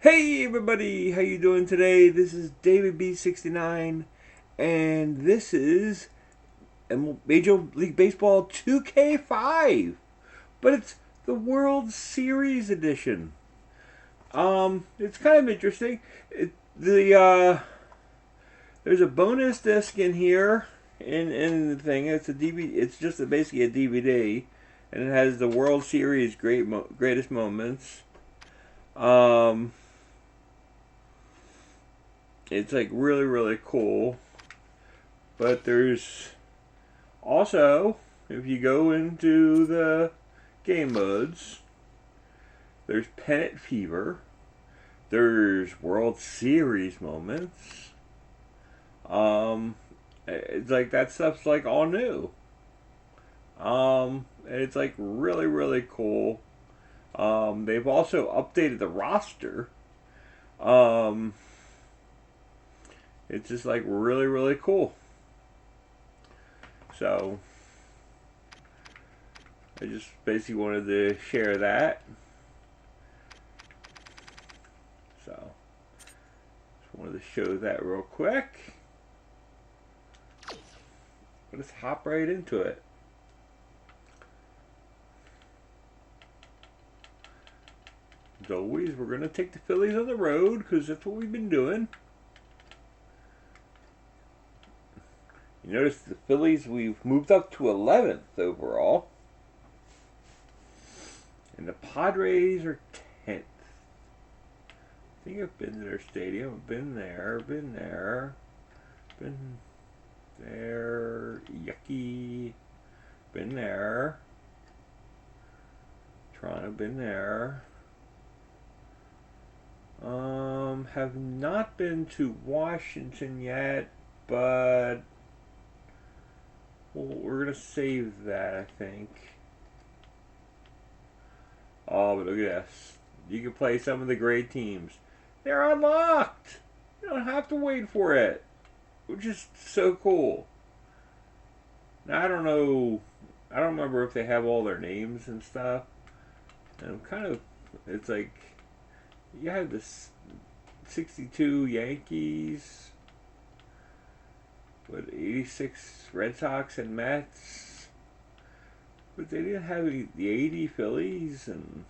Hey everybody, how you doing today? This is David B69 and this is Major League Baseball 2K5. But it's the World Series edition. It's kind of interesting. There's a bonus disc in here in the thing. It's a DVD. It's just basically a DVD and it has the World Series greatest moments. Um It's like really cool. But there's also, if you go into the game modes, there's Pennant Fever. There's World Series moments. It's like that stuff's like all new. It's like really cool. They've also updated the roster. Um, it's just like really cool. So I just basically wanted to share that. So just wanted to show that real quick. Let's hop right into it. As always, we're going to take the Phillies on the road because that's what we've been doing. You notice the Phillies, we've moved up to 11th overall. And the Padres are 10th. I think I've been to their stadium. I've been there, been there. Yucky. Been there. Toronto, been there. Have not been to Washington yet, but we're gonna save that, I think. Oh, but look at this. You can play some of the great teams. They're unlocked. You don't have to wait for it, which is so cool. Now I don't know. I don't remember if they have all their names and stuff. And I'm kind of. It's like you have this 62 Yankees, with 86 Red Sox and Mets, but they didn't have the 80 Phillies and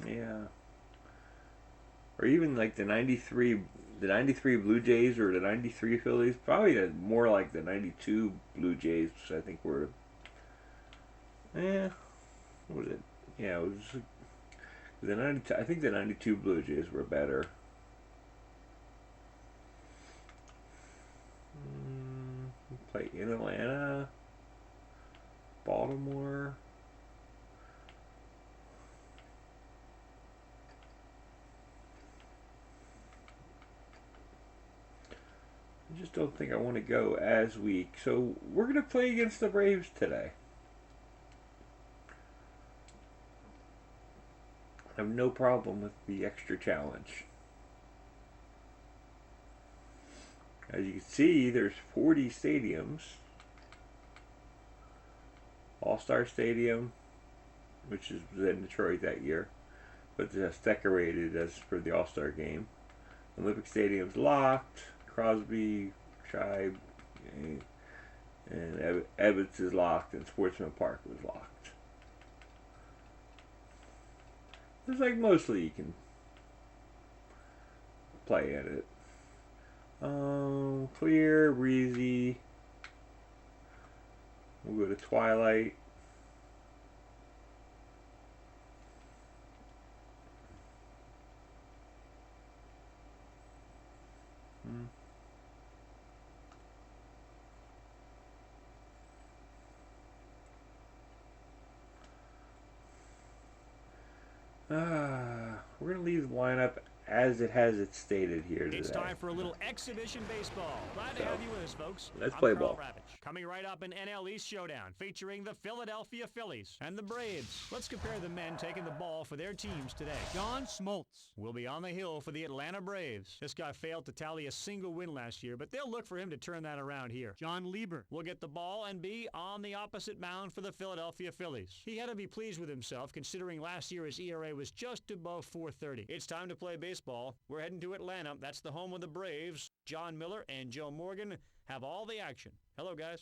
yeah, or even like the 93 Blue Jays or the 93 Phillies. Probably more like the 92 Blue Jays, which I think were what was it? Yeah, it was the 92. I think the 92 Blue Jays were better. Play in Atlanta, Baltimore. I just don't think I want to go as weak. So we're going to play against the Braves today. I have no problem with the extra challenge. As you can see, there's 40 stadiums. All-Star Stadium, which was in Detroit that year, but just decorated as for the All-Star game. Olympic Stadium's locked. Crosby, Tribe, and Ebbets is locked, and Sportsman Park was locked. It's like mostly you can play at it. Clear, breezy. We'll go to Twilight. We're going to leave the lineup as it has it stated here today. It's time for a little exhibition baseball. Glad to have you with us, folks. Let's I'm play Carl ball. Ravitch. Coming right up, an NL East showdown featuring the Philadelphia Phillies and the Braves. Let's compare the men taking the ball for their teams today. John Smoltz will be on the hill for the Atlanta Braves. This guy failed to tally a single win last year, but they'll look for him to turn that around here. John Lieber will get the ball and be on the opposite mound for the Philadelphia Phillies. He had to be pleased with himself considering last year his ERA was just above 4.30. It's time to play baseball. We're heading to Atlanta. That's the home of the Braves. John Miller and Joe Morgan have all the action. Hello, guys.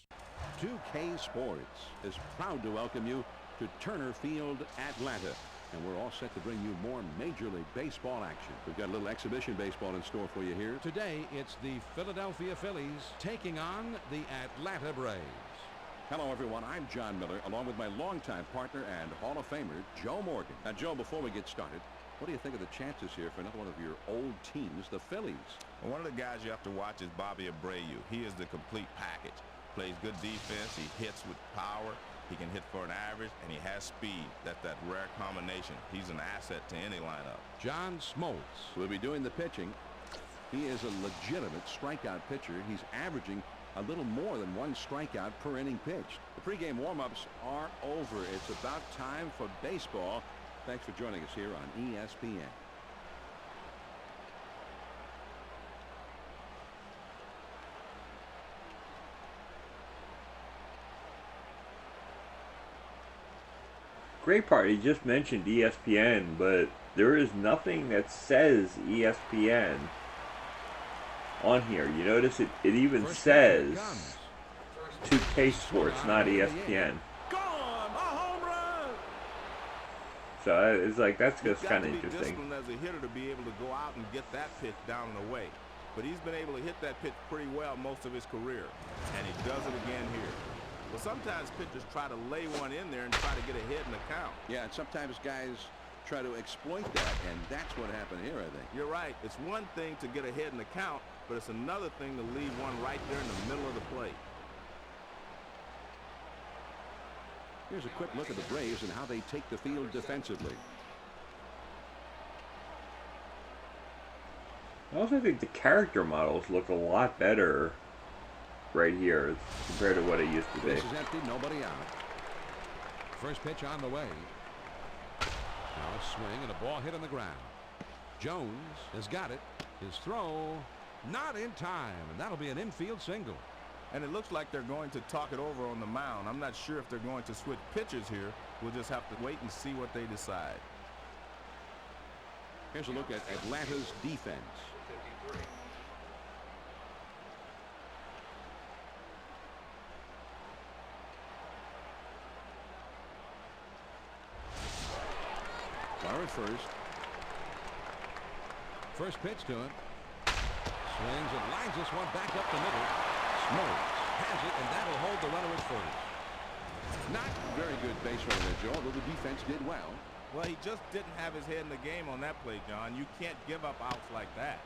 2K Sports is proud to welcome you to Turner Field, Atlanta. And we're all set to bring you more Major League Baseball action. We've got a little exhibition baseball in store for you here. Today, it's the Philadelphia Phillies taking on the Atlanta Braves. Hello, everyone. I'm John Miller, along with my longtime partner and Hall of Famer, Joe Morgan. Now, Joe, before we get started, what do you think of the chances here for another one of your old teams, the Phillies? Well, one of the guys you have to watch is Bobby Abreu. He is the complete package. Plays good defense. He hits with power. He can hit for an average, and he has speed. That's that rare combination. He's an asset to any lineup. John Smoltz will be doing the pitching. He is a legitimate strikeout pitcher. He's averaging a little more than one strikeout per inning pitched. The pregame warm-ups are over. It's about time for baseball. Thanks for joining us here on ESPN. Great part, he just mentioned ESPN, but there is nothing that says ESPN on here. You notice it even says 2K Sports, not ESPN. So it's like, that's just kind of interesting. Disciplined as a hitter to be able to go out and get that pitch down and away. But he's been able to hit that pitch pretty well most of his career. And he does it again here. Well, sometimes pitchers try to lay one in there and try to get a hit in the count. Yeah, and sometimes guys try to exploit that, and that's what happened here, I think. You're right. It's one thing to get a hit in the count, but it's another thing to leave one right there in the middle of the plate. Here's a quick look at the Braves and how they take the field defensively. I also think the character models look a lot better right here compared to what it used to be. This is empty, nobody out. First pitch on the way. Now a swing and a ball hit on the ground. Jones has got it. His throw not in time, and that'll be an infield single. And it looks like they're going to talk it over on the mound. I'm not sure if they're going to switch pitchers here. We'll just have to wait and see what they decide. Here's a look at Atlanta's defense. Runner at first. First pitch to him. Swings and lines this one back up the middle. Smoltz has it, and that'll hold the runner at first. Not very good base running there, Joe, although the defense did well. Well, he just didn't have his head in the game on that play, John. You can't give up outs like that.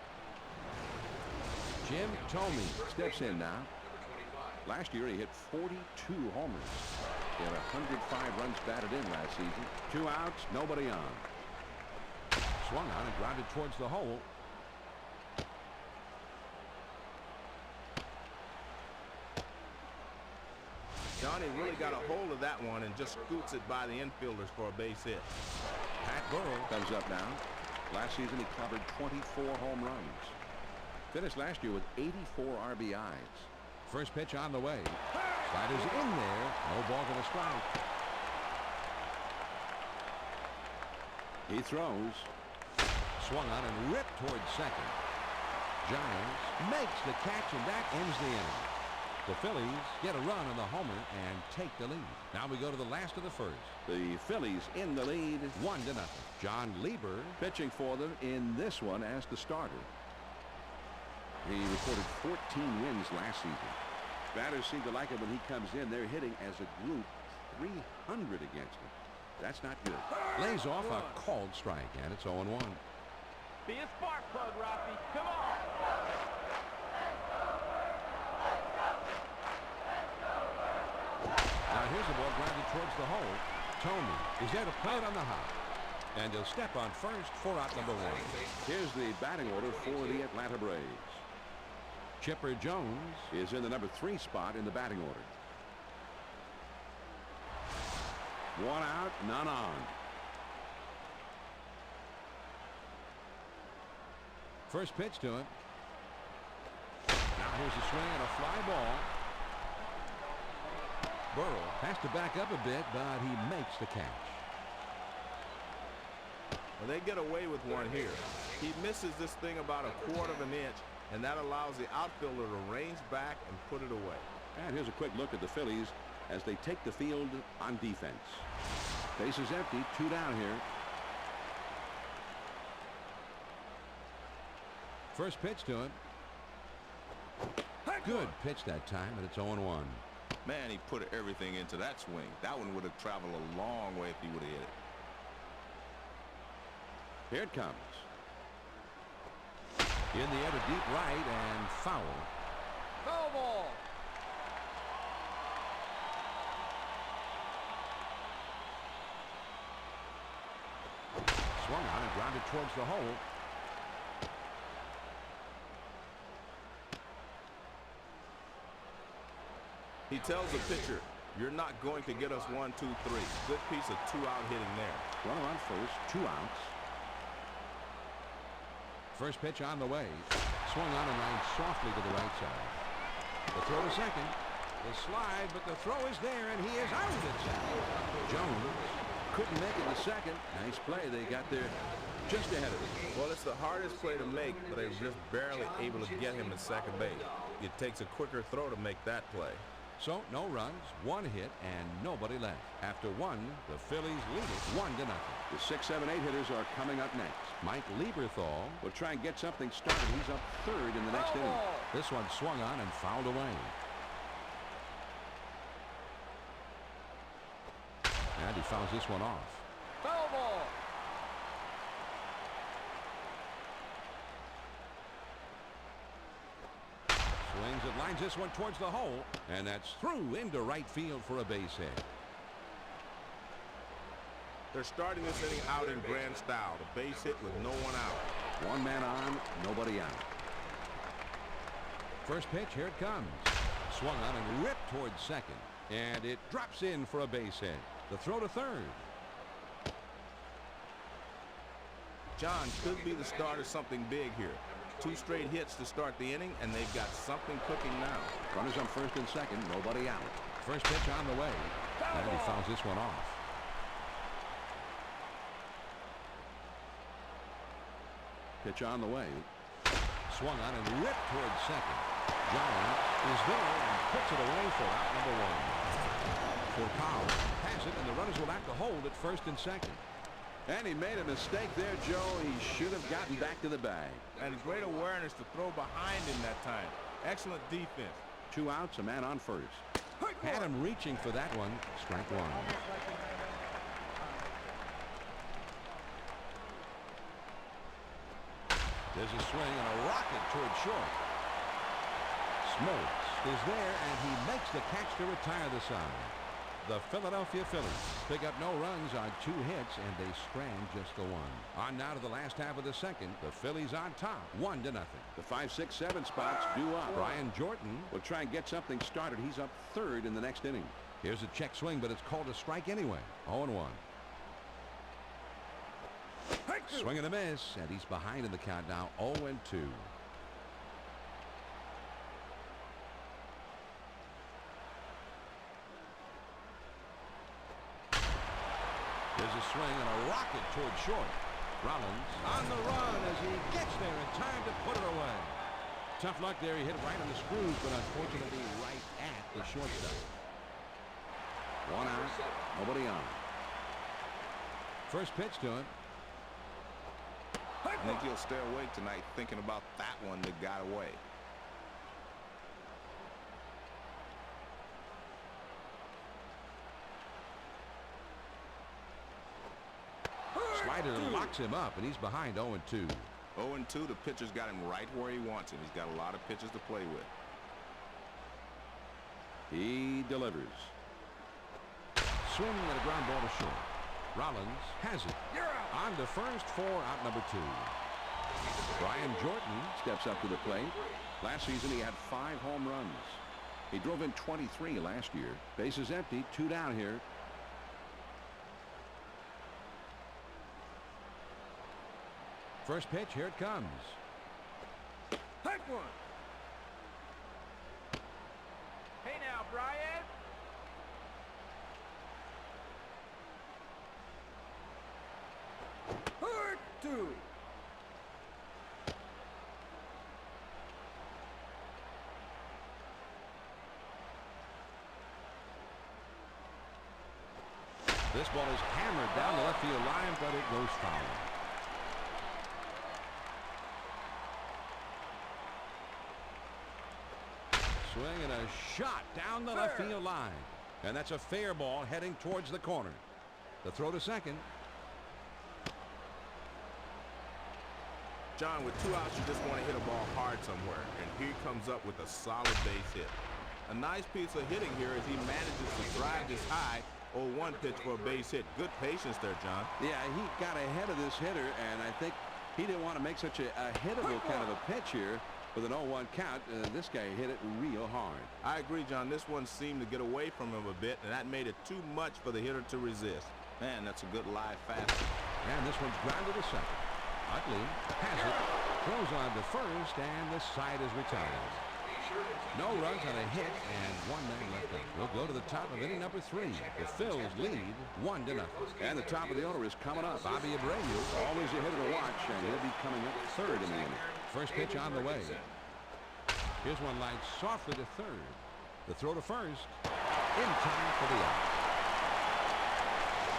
Jim Thome steps in now. Last year, he hit 42 homers. He had 105 runs batted in last season. 2 outs, nobody on. Swung on and grounded towards the hole. Johnny really got a hold of that one and just scoots it by the infielders for a base hit. Pat Burrell comes up now. Last season, he clobbered 24 home runs. Finished last year with 84 RBIs. First pitch on the way. Slider's in there. No ball to the strike. He throws. Swung on and ripped towards second. Giles makes the catch, and that ends the inning. The Phillies get a run on the homer and take the lead. Now we go to the last of the first. The Phillies in the lead, 1-0. John Lieber pitching for them in this one as the starter. He recorded 14 wins last season. Batters seem to like it when he comes in. They're hitting as a group 300 against him. That's not good. Lays off a called strike, and it's 0-1. Be a spark plug, Rafi. Come on. Now here's the ball grounded towards the hole. Thome is there to play it on the hop. And he'll step on first for out number 1. Here's the batting order for the Atlanta Braves. Chipper Jones is in the number 3 spot in the batting order. 1 out, none on. First pitch to him. Now here's a swing and a fly ball. Burrow has to back up a bit, but he makes the catch. Well, they get away with one here. He misses this thing about a quarter of an inch, and that allows the outfielder to range back and put it away. And here's a quick look at the Phillies as they take the field on defense. Base is empty, 2 down here. First pitch to him. Good pitch that time, and it's 0-1. Man, he put everything into that swing. That one would have traveled a long way if he would have hit it. Here it comes. In the air to deep right and foul. Foul ball. Swung on and grounded towards the hole. He tells the pitcher, you're not going to get us 1, 2, 3. Good piece of 2-out hitting there. Runner on first, 2 outs. First pitch on the way. Swung on and lined softly to the right side. The throw to second. The slide, but the throw is there, and he is out at second. Jones couldn't make it to second. Nice play. They got there just ahead of it. Well, it's the hardest play to make, but they were just barely able to get him to second base. It takes a quicker throw to make that play. So no runs, 1 hit, and nobody left. After 1, the Phillies lead it 1-0. The 6, 7, 8 hitters are coming up next. Mike Lieberthal will try and get something started. He's up 3rd in the next inning. This one swung on and fouled away. And he fouls this one off. Foul ball. Swings it, lines this one towards the hole, and that's through into right field for a base hit. They're starting this inning out in grand style. The base hit with no one out. 1 man on, nobody out. First pitch, here it comes. Swung on and ripped towards second, and it drops in for a base hit. The throw to third. John could be the start of something big here. 2 straight hits to start the inning, and they've got something cooking now. Runners on first and second, nobody out. First pitch on the way, and he fouls this one off. Pitch on the way. Swung on and ripped towards second. Giant is there and puts it away for out number 1. For Powell, has it, and the runners will have to hold at first and second. And he made a mistake there, Joe. He should have gotten back to the bag. And great awareness to throw behind him that time. Excellent defense. 2 outs, a man on first. Had him reaching for that one. Strike 1. There's a swing and a rocket toward short. Smoltz is there, and he makes the catch to retire the side. The Philadelphia Phillies pick up no runs on 2 hits, and they strand just the 1. On now to the last half of the second. The Phillies on top, 1-0. The 5, 6, 7 spots due up. Brian Jordan will try and get something started. He's up 3rd in the next inning. Here's a check swing, but it's called a strike anyway. 0-1. Swing and a miss, and he's behind in the count now, 0-2. There's a swing and a rocket toward short. Rollins on the run as he gets there in time to put it away. Tough luck there. He hit it right on the screws, but unfortunately right at the shortstop. 1 out, nobody on. First pitch to him. I think he'll stay awake tonight thinking about that one that got away. Slider locks him up, and he's behind 0-2. 0-2, the pitcher's got him right where he wants him. He's got a lot of pitches to play with. He delivers. Swing and a ground ball to short. Rollins has it. On to first for out number 2. Brian Jordan steps up to the plate. Last season he had 5 home runs. He drove in 23 last year. Bases empty, 2 down here. First pitch, here it comes. Hit one. Hey now, Brian. Hurt 2. This ball is hammered down the left field line, but it goes foul. Swing and a shot down the left field line. And that's a fair ball heading towards the corner. The throw to second. John, with 2 outs, you just want to hit a ball hard somewhere, and here he comes up with a solid base hit. A nice piece of hitting here as he manages to drive this high 0-1 pitch for a base hit. Good patience there, John. Yeah, he got ahead of this hitter, and I think he didn't want to make such a hittable kind of a pitch here. With an 0-1 count, this guy hit it real hard. I agree, John. This one seemed to get away from him a bit, and that made it too much for the hitter to resist. Man, that's a good live fastball. And this one's grounded to second. Utley has it, throws on to first, and the side is retired. No runs on a hit, and 1 man left out. We'll go to the top of inning number 3. The Phils lead 1-0. And the top of the order is coming up. Bobby Abreu, always a hitter to watch, and he'll be coming up 3rd in the inning. First pitch on the way. Here's one lined softly to 3rd. The throw to first. In time for the out.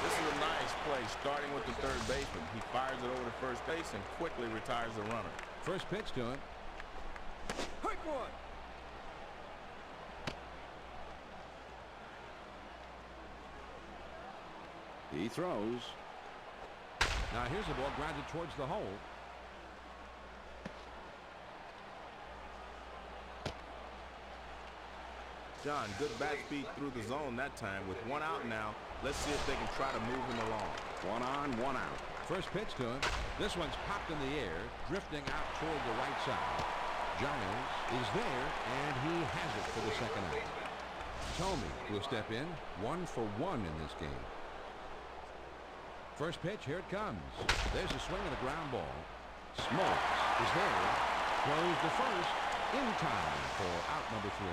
This is a nice play, starting with the 3rd baseman. He fires it over to first base and quickly retires the runner. First pitch to him. Hit one. He throws. Now here's a ball grounded towards the hole. John, good bat speed through the zone that time. With 1 out now, let's see if they can try to move him along. 1 on, 1 out. First pitch to him. This one's popped in the air, drifting out toward the right side. Giles is there, and he has it for the second out. Tomey will step in, 1 for 1 in this game. First pitch, here it comes. There's a swing and a ground ball. Smoltz is there, throws to first, in time for out number 3.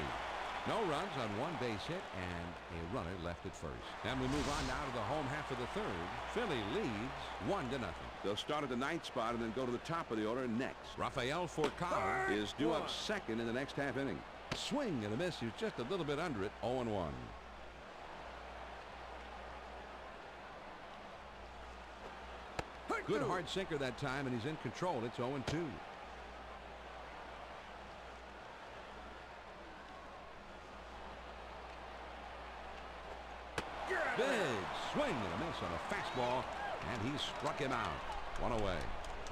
No runs on 1 base hit and a runner left at first. And we move on now to the home half of the 3rd. Philly leads 1-0. They'll start at the 9th spot and then go to the top of the order next. Rafael Furcal is due up 2nd in the next half inning. Swing and a miss. He was just a little bit under it. 0-1. Good hard sinker that time, and he's in control. It's 0-2. Big swing and a miss on a fastball, and he struck him out. 1 away.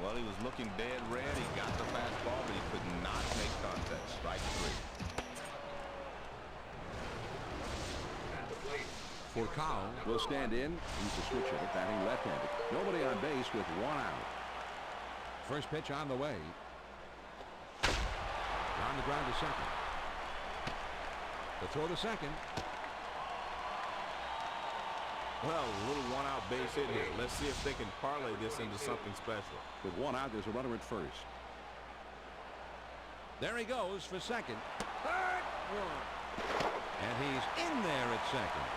Well, he was looking dead red. He got the fastball, but he could not make contact. Strike 3. Furcal will stand in. He's a switch hitter, batting left-handed. Nobody on base with 1 out. First pitch on the way. On the ground to second. The throw to second. Well, a little 1-out base hit here. Let's see if they can parlay this into something special. With 1 out, there's a runner at first. There he goes for second. And he's in there at second.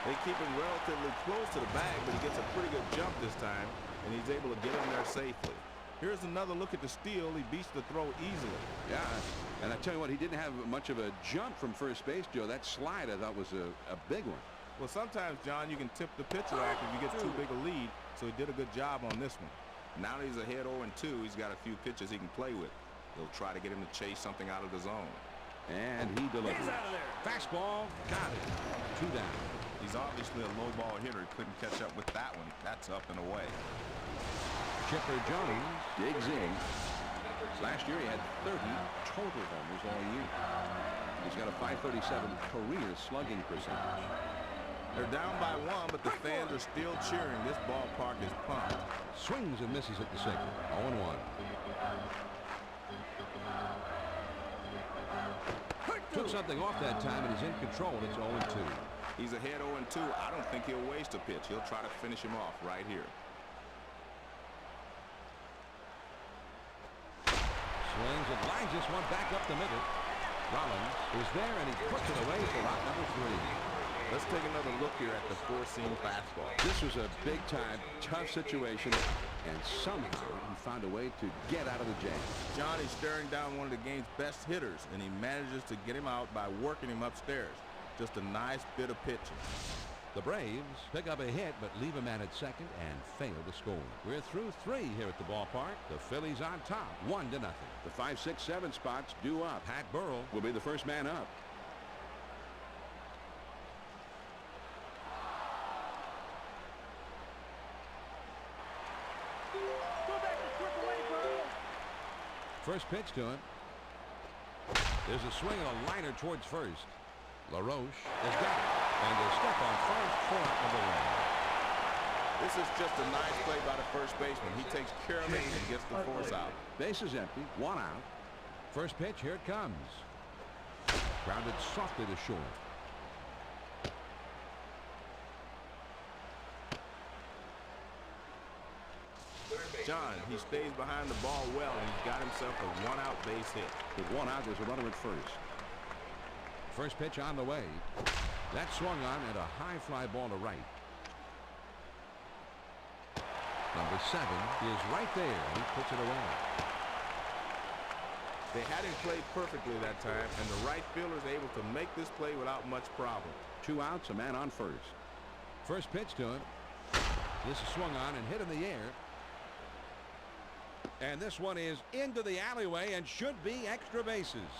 They keep him relatively close to the bag, but he gets a pretty good jump this time, and he's able to get in there safely. Here's another look at the steal. He beats the throw easily. Yeah, and I tell you what, he didn't have much of a jump from first base, Joe. That slide, I thought, was a big one. Well, sometimes, John, you can tip the pitcher off if you get too big a lead, so he did a good job on this one. Now that he's ahead 0-2, he's got a few pitches he can play with. He'll try to get him to chase something out of the zone. And he delivers. He's out of there. Fastball, got it. 2 down. He's obviously a low ball hitter. He couldn't catch up with that one. That's up and away. Chipper Jones digs in. Last year he had 30 total homers all year. He's got a .537 career slugging percentage. They're down by 1, but the fans are still cheering. This ballpark is pumped. Swings and misses at the second. 0-1. Took something off that time, and he's in control. It's 0-2. He's ahead 0-2. I don't think he'll waste a pitch. He'll try to finish him off right here. Swings and lines this one back up the middle. Rollins is there, and he puts it away for out number 3. Let's take another look here at the four-seam fastball. This was a big-time, tough situation, and somehow he found a way to get out of the jam. John is staring down one of the game's best hitters, and he manages to get him out by working him upstairs. Just a nice bit of pitching. The Braves pick up a hit, but leave a man at second and fail to score. We're through 3 here at the ballpark. The Phillies on top, 1-0. The 5, 6, 7 spots due up. Pat Burrell Will be the first man up. First pitch to him. There's a swing and a liner towards first. LaRoche has got it. And a step on first for out number 1. This is just a nice play by the first baseman. He takes care of it and gets the force out. Base is empty. 1 out. First pitch, here it comes. Grounded softly to short. John, he stays behind the ball well, and he's got himself a 1-out base hit. With 1 out, there's a runner at first. First pitch on the way. That swung on and a high fly ball to right. Number 7 is right there, and he puts it away. They had him played perfectly that time, and the right fielder is able to make this play without much problem. 2 outs, a man on first. First pitch to him. This is swung on and hit in the air. And this one is into the alleyway and should be extra bases.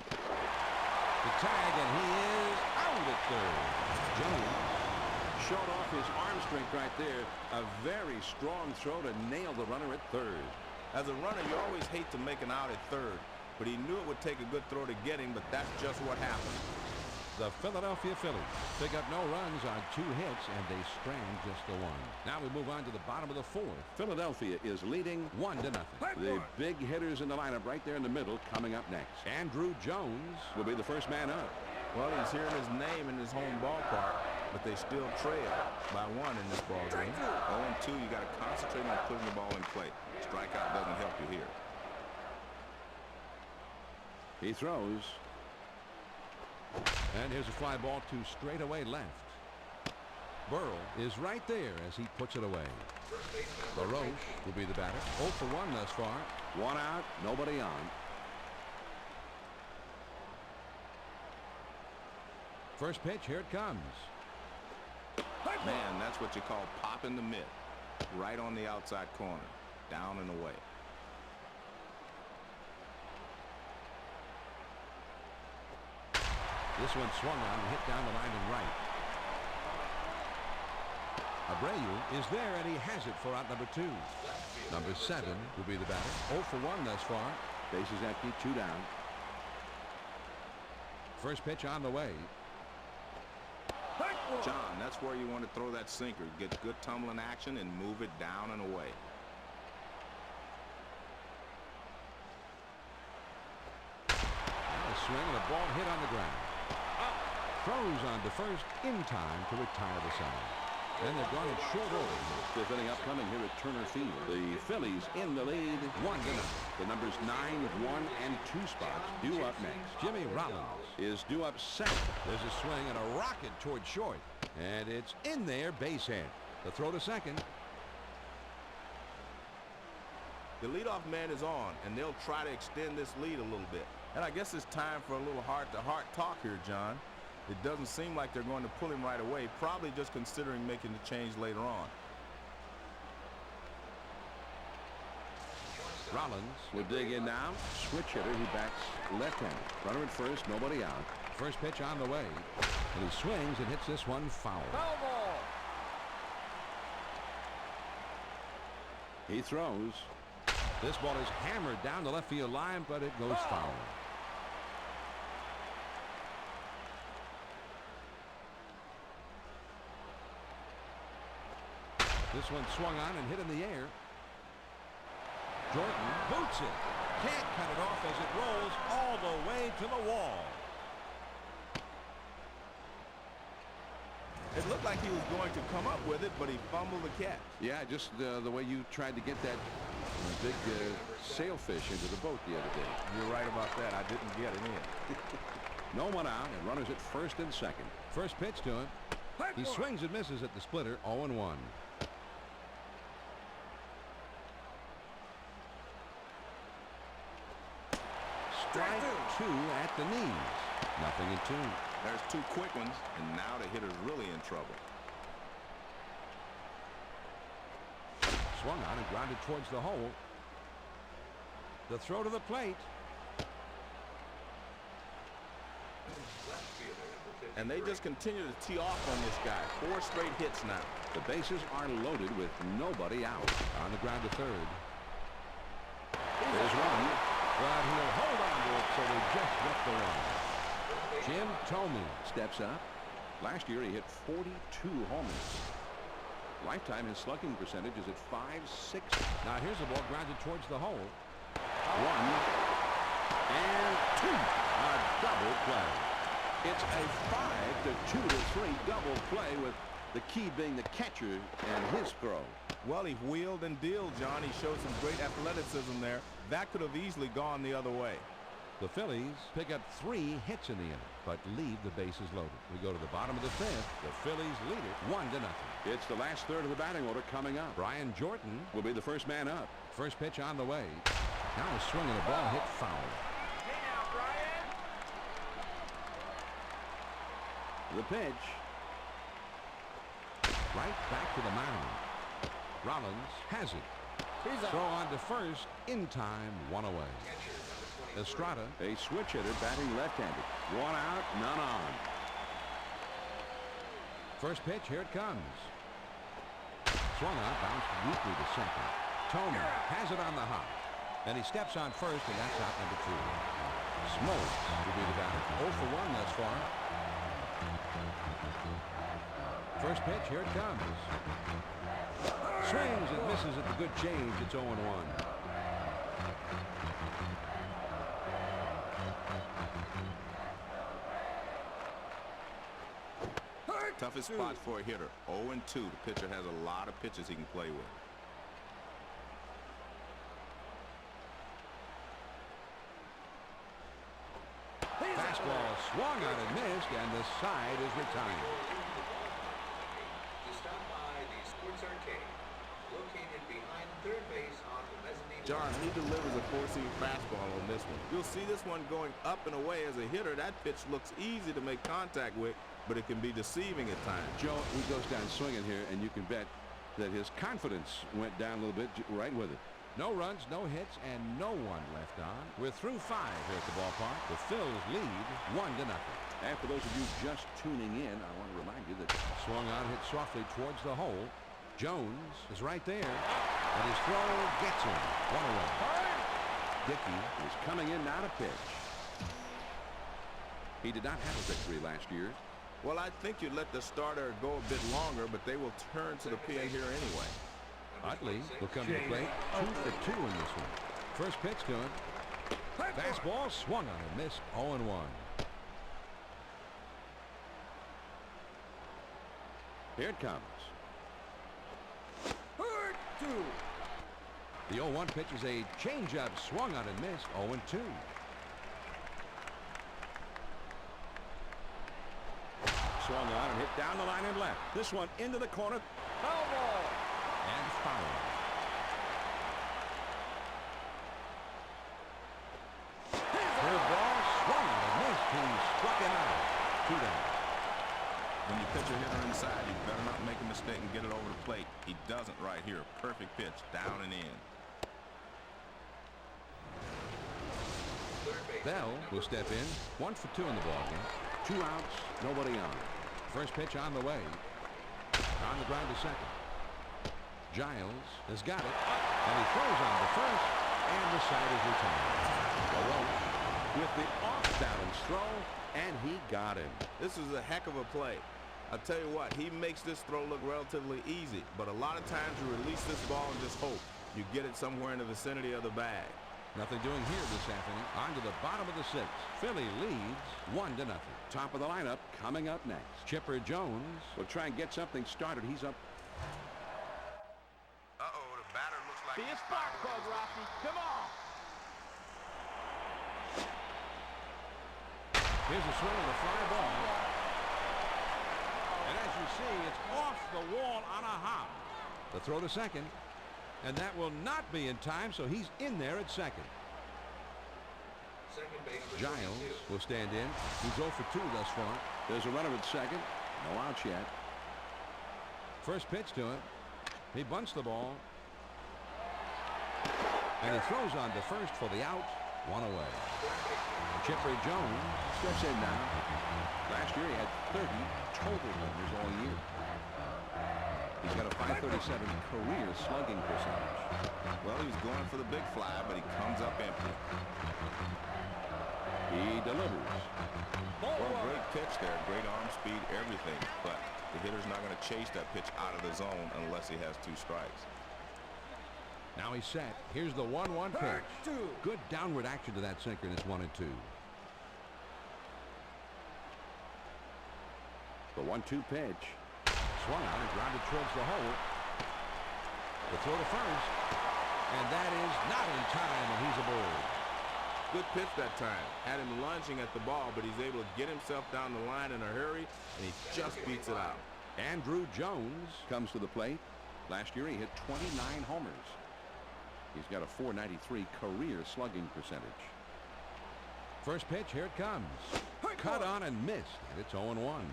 The tag, and he is out at third. Jones showed off his arm strength right there. A very strong throw to nail the runner at third. As a runner, you always hate to make an out at third, but he knew it would take a good throw to get him, but that's just what happened. The Philadelphia Phillies pick up no runs on 2 hits, and they strand just the 1. Now we move on to the bottom of the 4th. Philadelphia is leading 1-0. The big hitters in the lineup right there in the middle coming up next. Andrew Jones Will be the first man up. Well, he's hearing his name in his home ballpark, but they still trail by 1 in this ball game. 0-2, you got to concentrate on putting the ball in play. Strikeout doesn't help you here. He throws. And here's a fly ball to straightaway left. Burrell is right there as he puts it away. LaRoche will be the batter. 0 for 1 thus far. 1 out, nobody on. First pitch, here it comes. Man, that's what you call popping the mitt. Right on the outside corner. Down and away. This one swung on and hit down the line and right. Abreu is there, and he has it for out number 2. Number 7 will be the batter. 0 for 1 thus far. Base is empty, 2 down. First pitch on the way. John, that's where you want to throw that sinker. Get good tumbling action and move it down and away. Now a swing and a ball hit on the ground. Throws on to first in time to retire the side. Then they're gone in short order. 5th inning upcoming here at Turner Field. The Phillies in the lead, 1-0. The numbers 9, 1, and 2 spots due up next. Jimmy Rollins Is due up second. There's a swing and a rocket toward short. And it's in there, base hit. The throw to second. The leadoff man is on, and they'll try to extend this lead a little bit. And I guess it's time for a little heart-to-heart talk here, John. It doesn't seem like they're going to pull him right away, probably just considering making the change later on. Rollins Will dig in now. Switch hitter, he backs left-handed. Runner at first, nobody out. First pitch on the way. And he swings and hits this one foul. Foul ball. He throws. This ball is hammered down the left field line, but it goes foul. This one swung on and hit in the air. Jordan boots it. Can't cut it off as it rolls all the way to the wall. It looked like he was going to come up with it, but he fumbled the catch. Yeah, just the way you tried to get that big sailfish into the boat the other day. You're right about that. I didn't get it in. No one out, and runners at first and second. First pitch to him. He swings and misses at the splitter. 0-1. Strike two at the knees. Nothing in two. There's two quick ones, and now the hitter's really in trouble. Swung on and grounded towards the hole. The throw to the plate. And they just continue to tee off on this guy. 4 straight hits now. The bases are loaded with nobody out. On the ground to third. There's one. But he'll hold on to it, so they just get the run. Jim Thome Steps up. Last year he hit 42 homers. Lifetime his slugging percentage is at .560. Now here's the ball grounded towards the hole. 1 and 2. A double play. It's a 5-2-3 double play, with the key being the catcher and his throw. Well, he wheeled and dealed, John. He showed some great athleticism there. That could have easily gone the other way. The Phillies pick up 3 hits in the inning, but leave the bases loaded. We go to the bottom of the 5th. The Phillies lead it 1-0. It's the last third of the batting order coming up. Brian Jordan Will be the first man up. first pitch on the way. Now a swing and a ball hit foul. Hey now, Brian. The pitch. Right back to the mound. Rollins has it. Throw on to first in time. 1 away. Estrada, A switch hitter batting left-handed. 1 out, none on. first pitch, here it comes. Swung on, bounced weakly to second. Thome has it on the hop, and he steps on first, and that's out number 2. Smoltz will be the batter. 0 for 1 thus far. First pitch, here it comes. Swings and misses at the good change. It's 0-1. Toughest spot for a hitter. 0-2. The pitcher has a lot of pitches he can play with. Fastball swung on and missed, and the side is retired. To stop by the Sports Arcade, located behind third base on the mezzanine. John, he delivers a 4-seam fastball on this one. You'll see this one going up and away. As a hitter, that pitch looks easy to make contact with, but it can be deceiving at times. Joe, he goes down swinging here, and you can bet that his confidence went down a little bit right with it. No runs, no hits, and no one left on. We're through 5 here at the ballpark. The Phils lead 1-0. And for those of you just tuning in, I want to remind you that Swung on, hit softly towards the hole. Jones is right there, and his throw gets him. 1 away. Dickey is coming in now to pitch. He did not have a victory last year. Well, I think you'd let the starter go a bit longer, but they will turn to the pen here anyway. Utley will come to the plate. 2 for 2 in this one. First pitch to him. Fastball swung on and missed. 0-1. Here it comes. The 0-1 pitch is a changeup swung on and missed. 0-2. Swung on and hit down the line and left. This one into the corner. Foul ball. And foul. Curveball swung on and missed. He struck him out. 2 down. When you pitch a hitter inside, you better not make a mistake and get it over the plate. He doesn't right here. Perfect pitch, down and in. Bell will step in. 1 for 2 in the ballgame. 2 outs, nobody on. First pitch on the way. On the ground to second. Giles has got it, and he throws on to first, and the side is retired. Roach with the off-balance throw, and he got him. This is a heck of a play. I'll tell you what, he makes this throw look relatively easy, but a lot of times you release this ball and just hope you get it somewhere in the vicinity of the bag. Nothing doing here this afternoon. On to the bottom of the sixth. Philly leads 1-0. Top of the lineup coming up next. Chipper Jones will try and get something started. He's up. Uh-oh, the batter looks like... Be a spark plug, Rocky. Come on. Here's a swing of the fly ball. And as you see, it's off the wall on a hop. The throw to second. And that will not be in time, so he's in there at second. Second base for Giles 22. will stand in. He's 0 for 2 thus far. There's a runner at second. No outs yet. First pitch to him. He bunts the ball. And he throws on to first for the out. One away. Chipper Jones steps in now. Last year he had 30 total homers all year. He's got a .537 career slugging percentage. Well, he's going for the big fly, but he comes up empty. He delivers. Well, great pitch there, great arm speed, everything. But the hitter's not going to chase that pitch out of the zone unless he has 2 strikes. Now he's set. Here's the 1-1 pitch. Good downward action to that sinker, and it's 1-2. The 1-2 pitch. Swung on and grounded towards the hole. The throw to first. And that is not in time, and he's aboard. Good pitch that time. Had him lunging at the ball, but he's able to get himself down the line in a hurry, and he just beats it out. Andrew Jones comes to the plate. Last year he hit 29 homers. He's got a .493 career slugging percentage. First pitch, here it comes. Cut on and missed, and it's 0-1.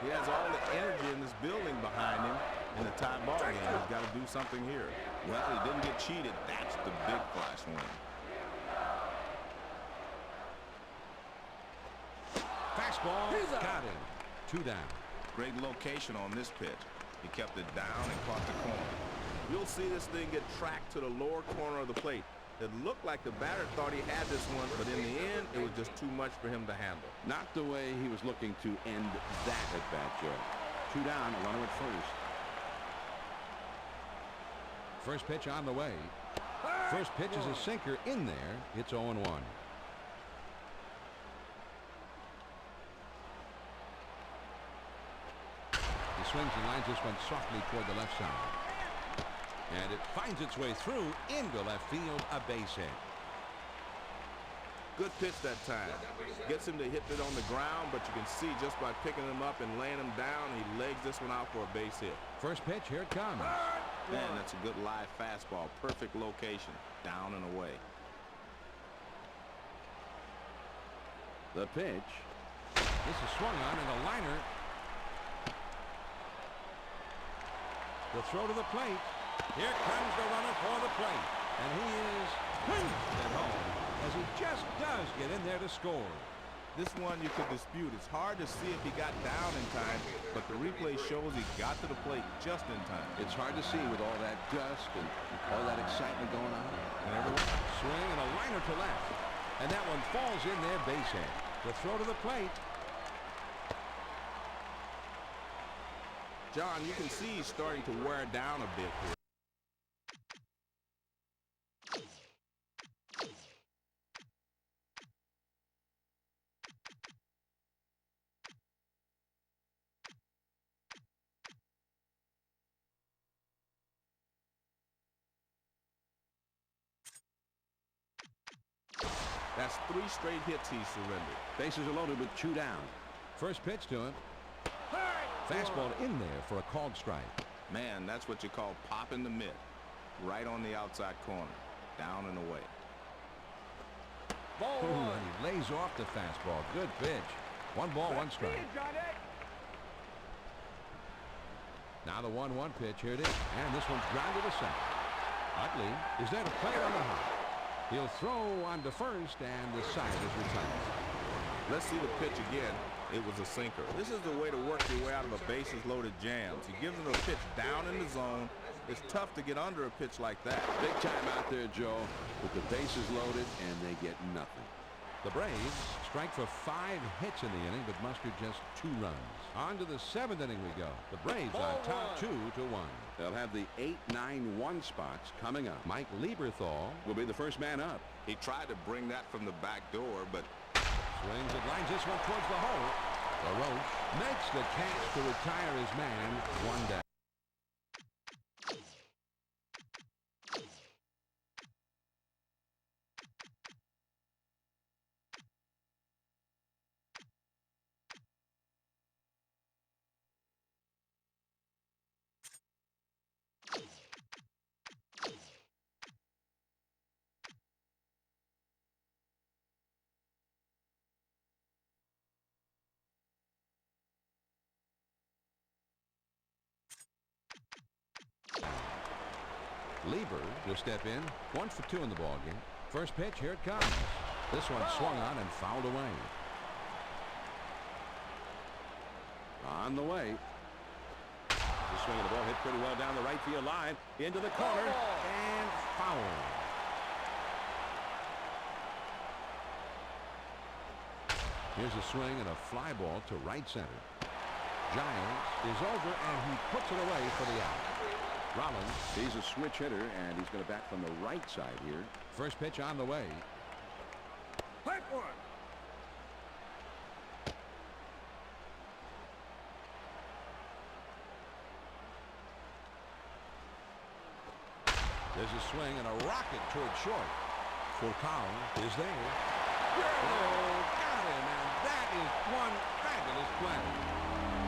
He has all the energy in this building behind him in the tie ball game. He's got to do something here. Well, he didn't get cheated. That's the big fly swing. Fastball, got him. 2 down. Great location on this pitch. He kept it down and caught the corner. You'll see this thing get tracked to the lower corner of the plate. It looked like the batter thought he had this one, but in the end, it was just too much for him to handle. Not the way he was looking to end that at bat, Joe. 2 down, a runner at first. First pitch on the way. First pitch is a sinker in there. It's 0-1. He swings and lines this one softly toward the left side. And it finds its way through into left field, a base hit. Good pitch that time. Gets him to hit it on the ground, but you can see just by picking him up and laying him down, he legs this one out for a base hit. First pitch, here it comes. Man, that's a good live fastball. Perfect location. Down and away. The pitch. This is swung on in a liner. The throw to the plate. Here comes the runner for the plate. And he is clinched at home as he just does get in there to score. This one you could dispute. It's hard to see if he got down in time, but the replay shows he got to the plate just in time. It's hard to see with all that dust and all that excitement going on. And everyone swing and a liner to left. And that one falls in there, base hit. The throw to the plate. John, you can see he's starting to wear down a bit here. That's 3 straight hits he surrendered. Bases are loaded with 2 down. First pitch to him. Fastball in there for a called strike. Man, that's what you call popping the mitt. Right on the outside corner. Down and away. Ball one. He lays off the fastball. Good pitch. 1 ball, 1 strike. Now the 1-1 pitch. Here it is. And this one's grounded to second. Utley is there to play on the hop. He'll throw on to first, and the side is retired. Let's see the pitch again. It was a sinker. This is the way to work your way out of a bases-loaded jam. He gives him a pitch down in the zone. It's tough to get under a pitch like that. Big time out there, Joe, with the bases loaded, and they get nothing. The Braves strike for 5 hits in the inning, but muster just 2 runs. On to the 7th inning we go. The Braves on top 2-1. They'll have the 8-9-1 spots coming up. Mike Lieberthal Will be the first man up. He tried to bring that from the back door, but swings and lines this one towards the hole. LaRoche makes the catch to retire his man 1 down. Lieber will step in. 1 for 2 in the ball game. First pitch, here it comes. This one swung on and fouled away. On the way. The swing of the ball hit pretty well down the right field line. Into the corner. And foul. Here's a swing and a fly ball to right center. Giles is over and he puts it away for the out. Rollins, He's a switch hitter, and he's going to bat from the right side here. first pitch on the way. There's a swing and a rocket toward short. Furcal is there. Oh, got him, and that is one fabulous play.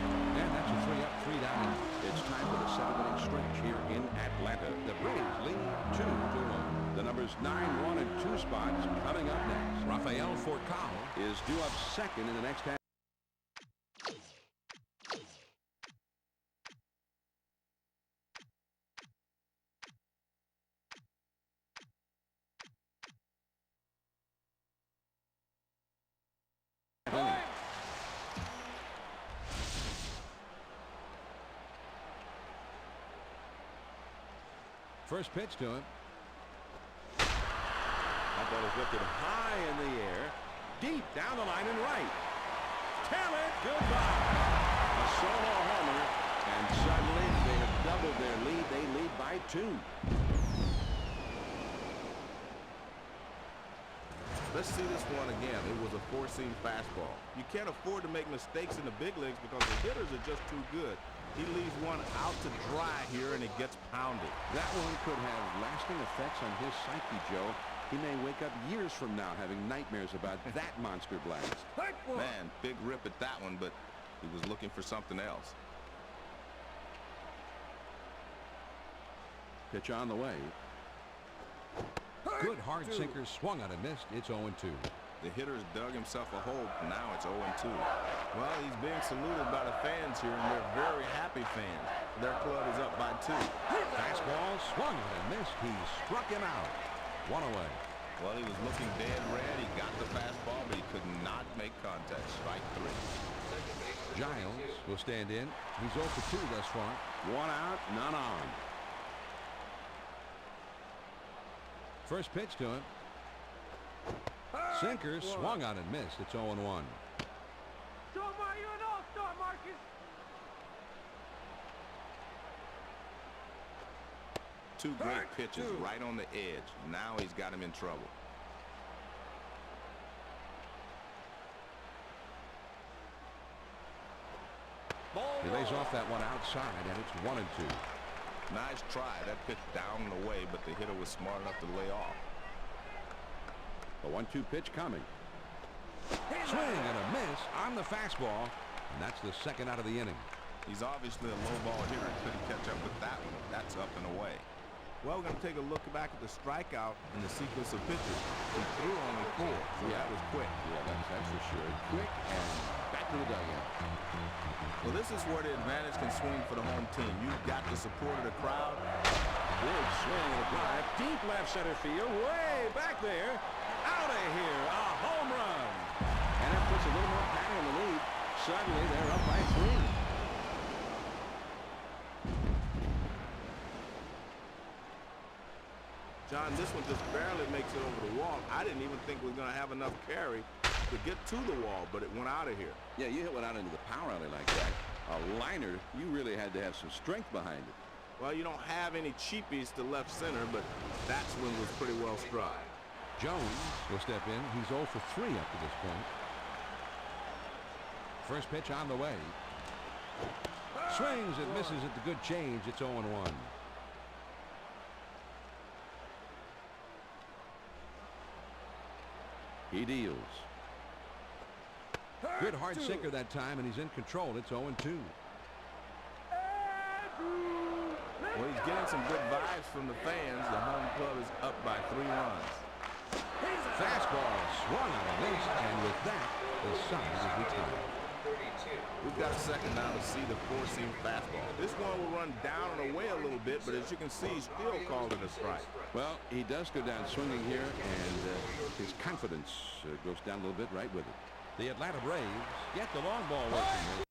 And that's a 3-up, 3-down. It's time for the 7th inning stretch here in Atlanta. The Braves lead 2-1. The numbers 9, 1, and 2 spots coming up next. Rafael Furcal Is due up second in the next half. First pitch to him. That ball is lifted high in the air, deep down the line and right. Tell it goodbye. A solo homer, and suddenly they have doubled their lead. They lead by 2. let's see this one again. It was a 4-seam fastball. You can't afford to make mistakes in the big leagues because the hitters are just too good. He leaves one out to dry here, and it gets pounded. That one could have lasting effects on his psyche, Joe. He may wake up years from now having nightmares about that monster blast. Man, big rip at that one, but he was looking for something else. Pitch on the way. Good hard sinker swung on and missed. It's 0-2. The hitter's dug himself a hole. Now it's 0-2. Well, he's being saluted by the fans here, and they're very happy fans. Their club is up by 2. Fastball swung on and missed. He struck him out. 1 away. Well, he was looking dead red. He got the fastball, but he could not make contact. Strike 3. Giles will stand in. He's 0 for 2 thus far. 1 out, none on. First pitch to him. Sinker swung on and missed. It's 0-1. Show him why you're an all-star, Marcus. Two great pitches right on the edge. Now he's got him in trouble. He lays off that one outside, and it's 1-2. Nice try. That pitch down and away, but the hitter was smart enough to lay off. A 1-2 pitch coming. Swing and a miss on the fastball, and that's the second out of the inning. He's obviously a low ball hitter and couldn't catch up with that one. That's up and away. Well, we're going to take a look back at the strikeout in the sequence of pitches. He threw only 4, so that was quick. Yeah, that's for sure. Quick and back to the dugout. Well, this is where the advantage can swing for the home team. You've got the support of the crowd. Big swing and a drive. Deep left center field. Way back there. Out of here. A home run. And it puts a little more padding in the lead. Suddenly, they're up by 3. John, this one just barely makes it over the wall. I didn't even think we were going to have enough carry to get to the wall, but it went out of here. Yeah, you hit one out into the power alley like that. A liner, you really had to have some strength behind it. Well, you don't have any cheapies to left center, but that one was pretty well struck. Jones will step in. He's 0 for 3 up to this point. First pitch on the way. Swings and misses at the good change. It's 0-1. He deals. Good hard sinker that time, and he's in control. It's 0-2. Well, he's getting some good vibes from the fans. The home club is up by 3 runs. Fastball swung on a miss, and with that, the side is retired. We've got a second now to see the four-seam fastball. This one will run down and away a little bit, but as you can see, he's still called it a strike. Well, he does go down swinging here, and his confidence goes down a little bit right with it. The Atlanta Braves get the long ball working.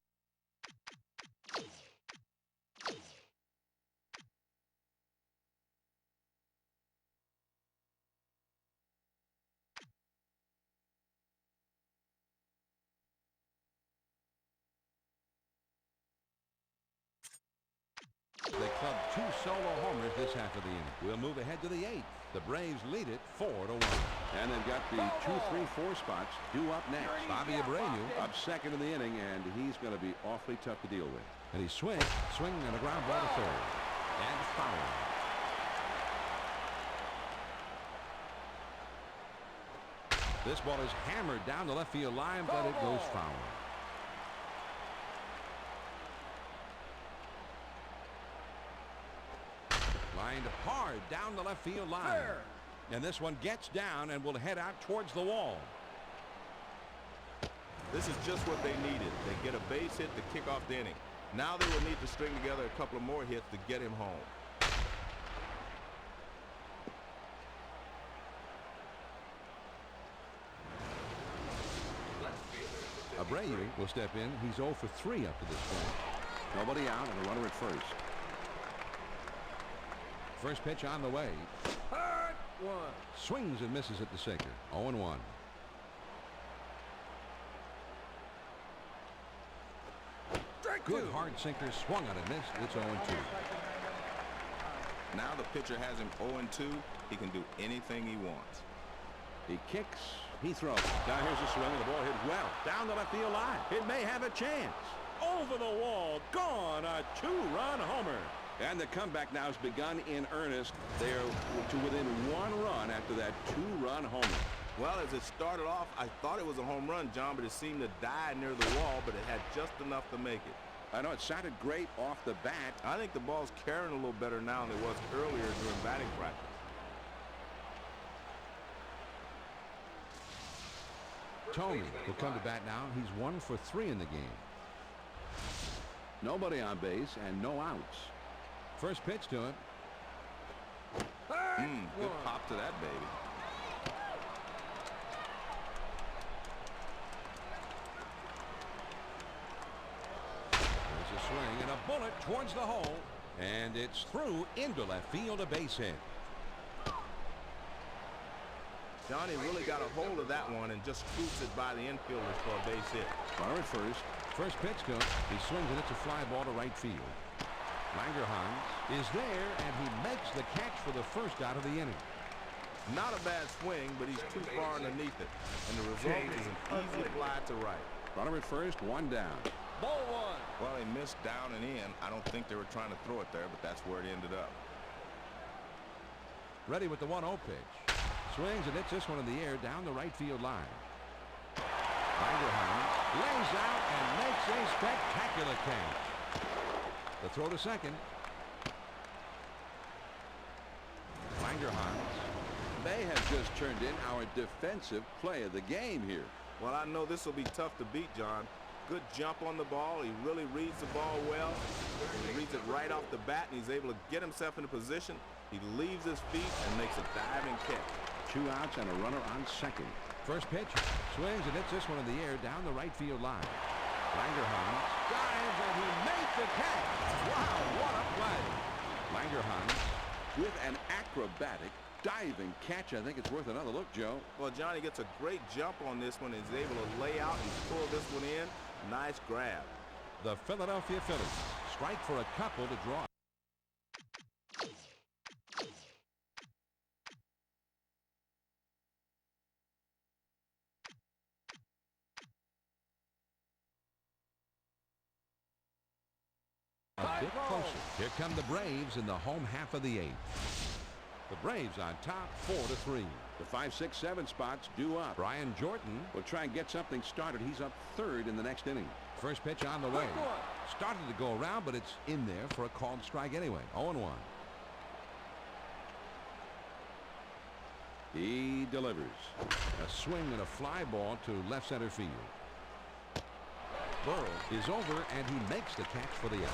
They clubbed 2 solo homers this half of the inning. We'll move ahead to the 8th. The Braves lead it 4-1. And they've got the 2, 3, 4 spots due up next. Bobby Abreu Up second in the inning, and he's going to be awfully tough to deal with. and he swinging on a ground ball to third. And foul. This ball is hammered down the left field line, but it goes foul. Lined hard down the left field line. And this one gets down and will head out towards the wall. This is just what they needed. They get a base hit to kick off the inning. Now they will need to string together a couple of more hits to get him home. Abreu will step in. He's 0 for 3 up to this point. Nobody out and a runner at first. First pitch on the way. Hard one. Swings and misses at the sinker. 0-1. Good hard sinker swung on and missed. It's 0-2. Now the pitcher has him 0-2. He can do anything he wants. He kicks. He throws. Now here's a swing, and the ball hit well down the left field line. It may have a chance. Over the wall. Gone. A 2-run homer. And the comeback now has begun in earnest. They are to within 1 run after that 2-run homer. Well, as it started off, I thought it was a home run, John, but it seemed to die near the wall, but it had just enough to make it. I know it sounded great off the bat. I think the ball's carrying a little better now than it was earlier during batting practice. Tony will come to bat now. He's 1 for 3 in the game. Nobody on base and no outs. First pitch to him. Good pop to that baby. There's a swing and a bullet towards the hole. And it's through into left field, a base hit. Johnny really got a hold of that one and just scoots it by the infielders for a base hit. Runner at first. First pitch to him. He swings and it's a fly ball to right field. Langerhans is there, and he makes the catch for the first out of the inning. Not a bad swing, but he's too far underneath it. And the result is an easy fly to right. Runner at first, 1 down. Ball one. Well, they missed down and in. I don't think they were trying to throw it there, but that's where it ended up. Ready with the 1-0 pitch. Swings and hits this one in the air down the right field line. Langerhans lays out and makes a spectacular catch. The throw to second. Langerhans May have just turned in our defensive play of the game here. Well, I know this will be tough to beat, John. Good jump on the ball. He really reads the ball well. He reads it right off the bat, and he's able to get himself in a position. He leaves his feet and makes a diving catch. 2 outs and a runner on second. First pitch, swings and hits this one in the air down the right field line. Langerhans dives and he makes the catch. Wow, what a play. Langerhans With an acrobatic diving catch. I think it's worth another look, Joe. Well, Johnny gets a great jump on this one and is able to lay out and pull this one in. Nice grab. The Philadelphia Phillies strike for a couple to draw. A bit closer. Here come the Braves in the home half of the eighth. The Braves on top 4-3. The 5, 6, 7 spots due up. Brian Jordan will try and get something started. He's up third in the next inning. First pitch on the way. Started to go around, but it's in there for a called strike anyway. 0-1. He delivers. A swing and a fly ball to left center field. Burrow is over, and he makes the catch for the out.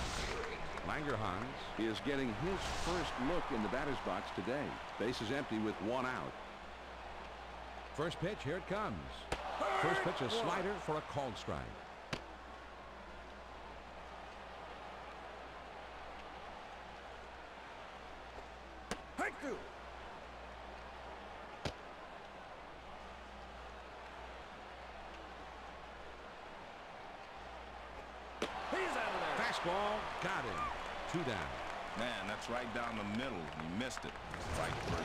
Langerhans is getting his first look in the batter's box today. Base is empty with one out. First pitch, here it comes. First pitch, a slider for a called strike. Fastball, got him. 2 down. Man, that's right down the middle. He missed it. Strike 3.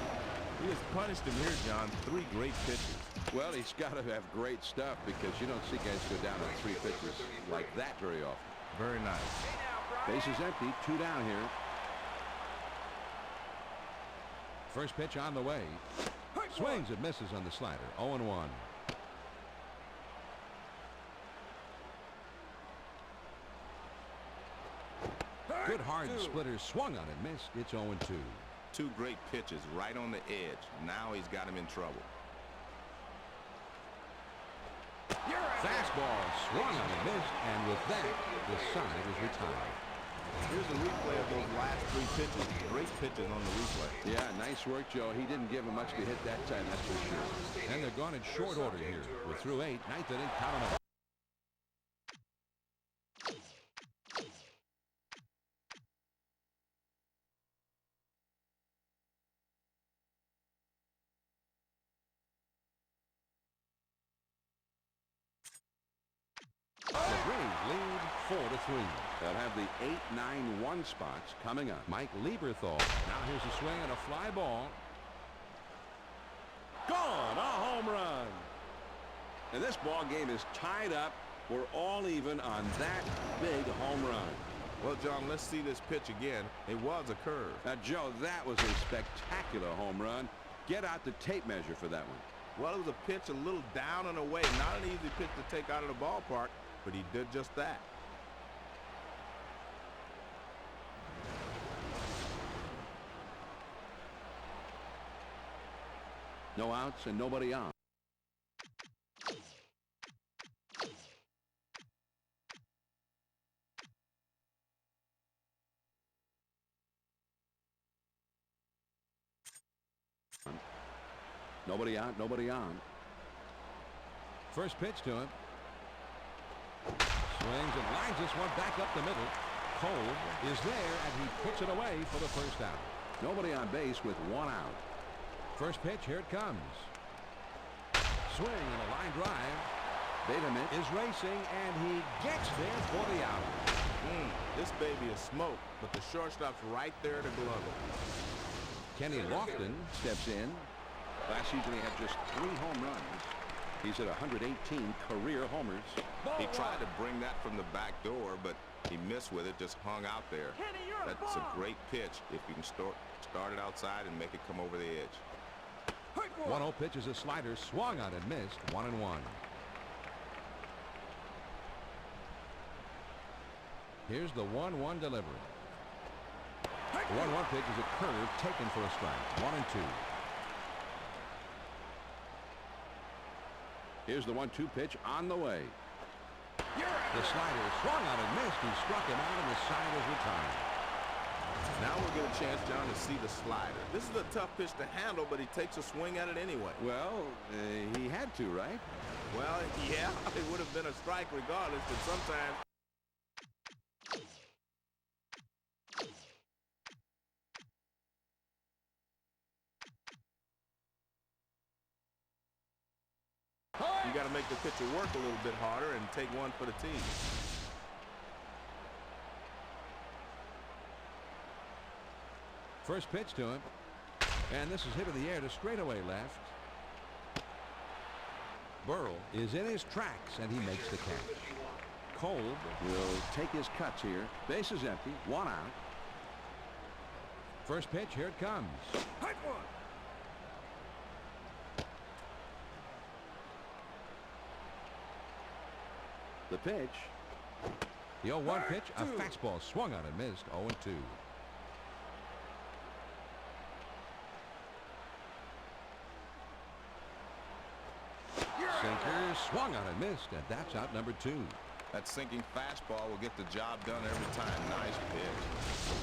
He has punished him here, John. 3 great pitches. Well, he's got to have great stuff because you don't see guys go down on 3 pitches like that very often. Very nice. Base is empty. 2 down here. First pitch on the way. Swings and misses on the slider. 0-1. Good hard splitter, swung on and missed. It's 0-2. 2 great pitches right on the edge. Now he's got him in trouble. Fastball swung on and missed, and with that, the side is retired. Here's a replay of those last 3 pitches. Great pitches on the replay. Yeah, nice work, Joe. He didn't give him much to hit that time, that's for sure. And they're gone in short order here. We're through 8. 9th inning, count 'em up. The Braves lead 4-3. They'll have the 8-9-1 spots coming up. Mike Lieberthal. Now here's a swing and a fly ball. Gone! A home run! And this ball game is tied up. We're all even on that big home run. Well, John, let's see this pitch again. It was a curve. Now, Joe, that was a spectacular home run. Get out the tape measure for that one. Well, it was a pitch a little down and away. Not an easy pitch to take out of the ballpark, but he did just that. No outs and nobody on. Nobody out, nobody on. First pitch to him. Swings and lines this one back up the middle. Cole is there, and he puts it away for the first out. Nobody on base with one out. First pitch, here it comes. Swing and a line drive. Bateman is racing, and he gets there for the out. This baby is smoke, but the shortstop's right there to glove it. Kenny Lofton steps in. Last season he had just 3 home runs. He's at 118 career homers. He tried to bring that from the back door, but he missed with it, just hung out there. That's a great pitch if you can start it outside and make it come over the edge. 1-0 pitch is a slider, swung on and missed. 1-1. Here's the 1-1 delivery. The 1-1 pitch is a curve taken for a strike. 1-2. Here's the 1-2 pitch on the way. The slider swung on and missed. He struck him out, and the side is retired. Now we'll get a chance, John, to see the slider. This is a tough pitch to handle, but he takes a swing at it anyway. Well, he had to, right? Well, yeah, it would have been a strike regardless, but sometimes... You got to make the pitcher work a little bit harder and take one for the team. First pitch to him. And this is hit in the air to straightaway left. Burrell is in his tracks, and he makes the catch. Kolb will take his cuts here. Base is empty. One out. First pitch. Here it comes. Hit one. The pitch. The 0-1 pitch. A fastball swung on and missed. 0-2. Sinker swung on and missed, and that's out number 2. That sinking fastball will get the job done every time. Nice pitch.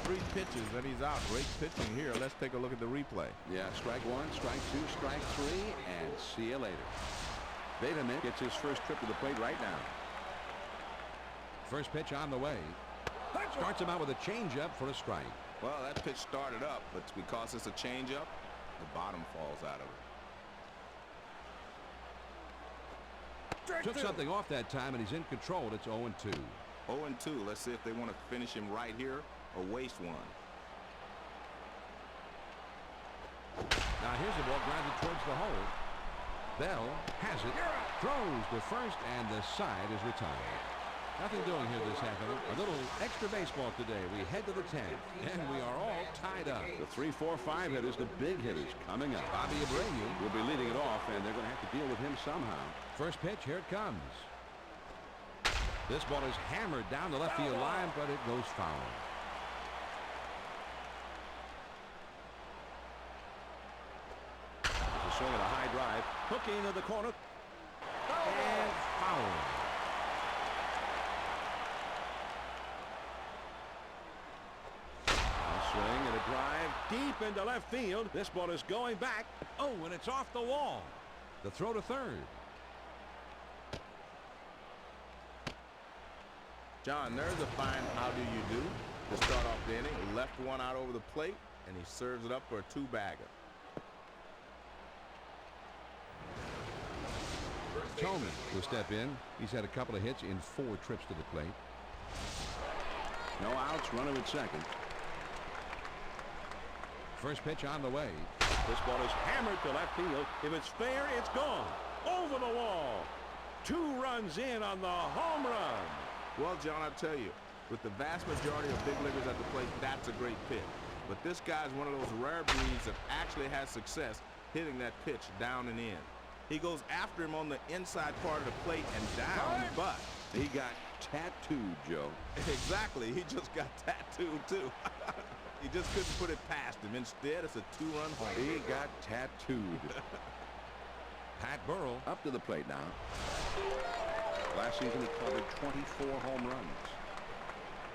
3 pitches and he's out. Great pitching here. Let's take a look at the replay. Yeah, strike 1, strike 2, strike 3, and see you later. Vitamin gets his first trip to the plate right now. First pitch on the way. Starts him out with a changeup for a strike. Well, that pitch started up, but because it's a changeup, the bottom falls out of it. Took something off that time, and he's in control. It's 0-2. 0-2. Let's see if they want to finish him right here or waste one. Now here's the ball grounded towards the hole. Bell has it. Throws to first, and the side is retired. Nothing doing here this half inning. A little extra baseball today. We head to the 10th, and we are all tied up. The 3, 4, 5 hitters, the big hitters, coming up. Bobby Abreu will be leading it off, and they're going to have to deal with him somehow. First pitch, here it comes. This ball is hammered down the left field line, but it goes foul. There's a swing at a high drive. Hooking into the corner. And foul. Swing and a drive deep into left field. This ball is going back. Oh, and it's off the wall. The throw to third. John, there's a fine how do you do to start off the inning. Left one out over the plate, and he serves it up for a 2-bagger. Tillman will step in. He's had a couple of hits in 4 trips to the plate. No outs, runner at second. First pitch on the way. This ball is hammered to left field. If it's fair, it's gone. Over the wall. 2 runs in on the home run. Well, John, I'll tell you, with the vast majority of big leaguers at the plate, that's a great pitch. But this guy's one of those rare breeds that actually has success hitting that pitch down and in. He goes after him on the inside part of the plate and down, but he got tattooed, Joe. Exactly. He just got tattooed, too. He just couldn't put it past him. Instead, it's a 2-run home. He got tattooed. Pat Burrell up to the plate now. Last season, he covered 24 home runs.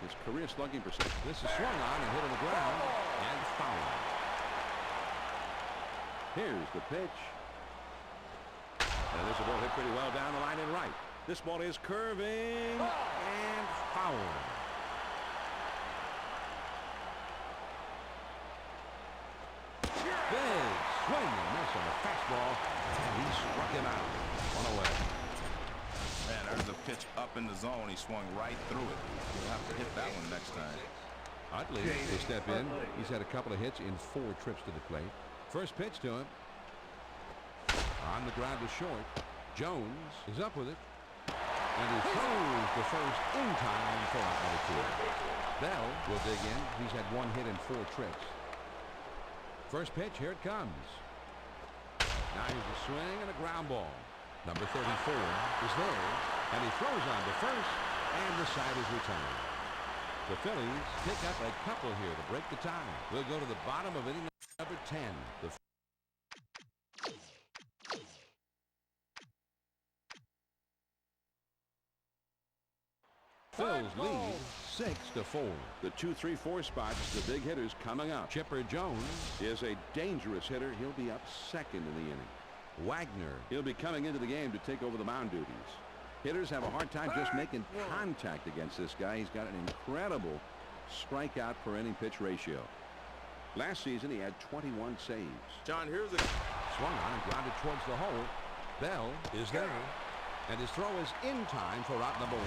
His career slugging percentage. This is swung on and hit on the ground and foul. Here's the pitch. And this ball hit pretty well down the line and right. This ball is curving and foul. Big swing and miss on the fastball, and he struck him out. 1 away. Man, there's a pitch up in the zone. He swung right through it. He'll have to hit that one next time. Utley will step in. He's had a couple of hits in 4 trips to the plate. First pitch to him. On the ground to short. Jones is up with it. And he throws the first in time for out number 2. Bell will dig in. He's had 1 hit in 4 trips. First pitch, here it comes. Now here's a swing and a ground ball. Number 34 is there, and he throws on to first, and the side is retired. The Phillies pick up a couple here to break the tie. We'll go to the bottom of inning number 10. The Phillies lead 6-4. The 2, 3, 4 spots, the big hitters coming up. Chipper Jones is a dangerous hitter. He'll be up second in the inning. Wagner. He'll be coming into the game to take over the mound duties. Hitters have a hard time just making contact against this guy. He's got an incredible strikeout per inning pitch ratio. Last season, he had 21 saves. John, here's a swung on and grounded towards the hole. Bell is there, and his throw is in time for out number 1.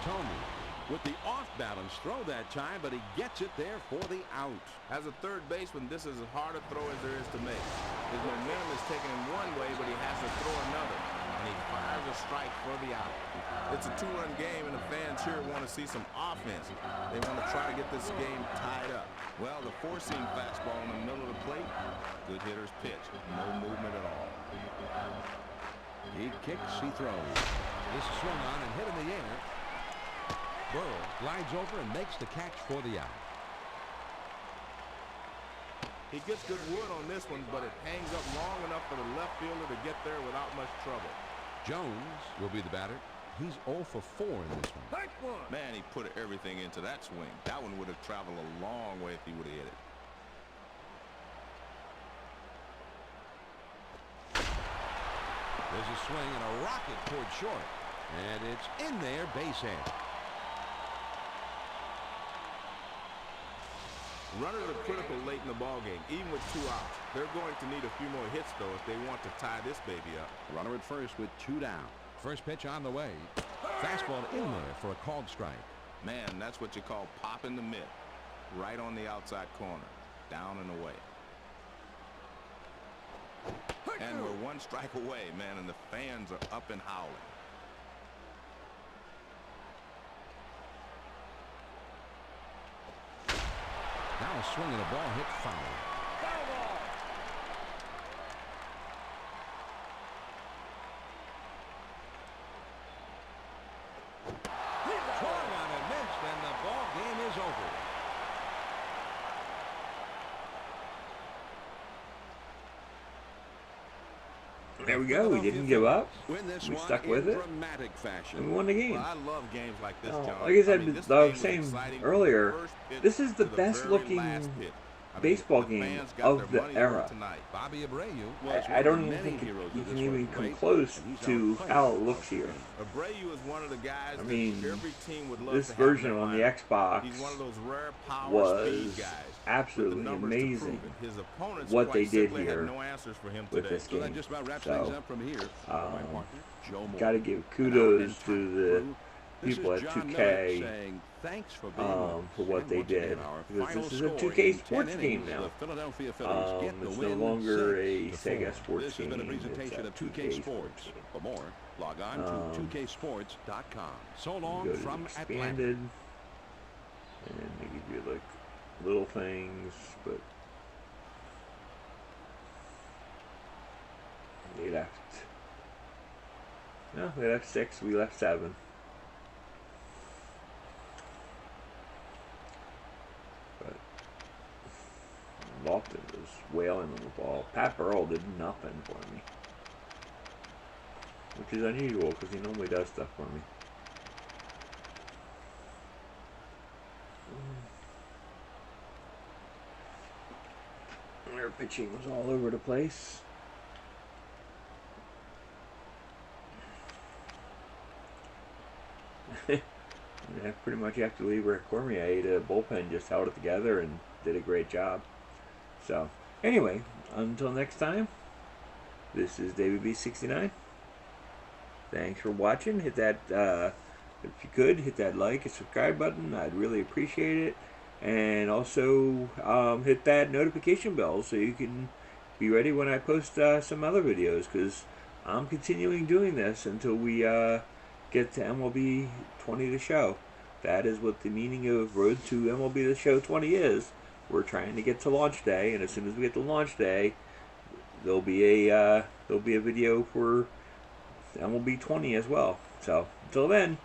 Tony With the off-balance throw that time, but he gets it there for the out. As a third baseman, this is as hard a throw as there is to make. His momentum is taken in one way, but he has to throw another. And he fires a strike for the out. It's a 2-run game, and the fans here want to see some offense. They want to try to get this game tied up. Well, the four-seam fastball in the middle of the plate, good hitter's pitch. No movement at all. He kicks, he throws. is swung on and hit in the air. Burrow glides over and makes the catch for the out. He gets good wood on this one, but it hangs up long enough for the left fielder to get there without much trouble. Jones will be the batter. He's 0 for 4 in this one. Man, he put everything into that swing. That one would have traveled a long way if he would have hit it. There's a swing and a rocket toward short. And it's in there, base hit. Runners are critical late in the ballgame, even with 2 outs. They're going to need a few more hits, though, if they want to tie this baby up. Runner at first with 2 down. First pitch on the way. Fastball in there for a called strike. Man, that's what you call popping the mitt. Right on the outside corner. Down and away. And we're 1 strike away, man, and the fans are up and howling. Now a swing and a ball hit foul. Swung on and missed, and the ball game is over. There we go. We didn't give up. Win this We one stuck in with it. dramatic fashion. And we won the game. Well, I love games like this, John. Like I said, this I was game saying exciting from earlier, the first pitch this is the to best very looking last pitch. I mean, baseball the game fans got of their the money's era. worth tonight. Bobby Abreu. I don't even think you can even come close to how it looks here. Abreu is one of the guys I mean, that every team would love this to have version in their on the lineup. Xbox He's one of those rare power was speed guys. absolutely with the numbers to amazing prove it. His opponents what quite they did simply here had no answers for him with today. this So that game. just about wraps So, things up from here. My partner, Joe Moore. got to give And kudos our to entire the crew. This people is at John 2K Miller saying thanks for being with us. for what And they once again, did. our Because final this is a score 2K in 10 sports game innings, now. the Philadelphia Phillies get the It's win no longer a 6-4. Sega sports This has game. been a It's presentation a of 2K Sports. For more, log on to 2ksports.com. So You long go to from the Atlanta. expanded, and they give you like little things, but they left. No, they left 6. We left 7. But Lofton was wailing on the ball. Pat Burrell did nothing for me, which is unusual because he normally does stuff for me. Their pitching was all over the place. Yeah, pretty much after to leave Rick Cormier, the bullpen just held it together and did a great job. So, anyway, until next time, this is David B69. Thanks for watching. Hit that, if you could, hit that like and subscribe button. I'd really appreciate it. And also, hit that notification bell so you can be ready when I post some other videos, because I'm continuing doing this until we get to MLB 20 The Show. That is what the meaning of Road to MLB The Show 20 is. We're trying to get to launch day, and as soon as we get to launch day, there'll be a video for MLB 20 as well. So until then,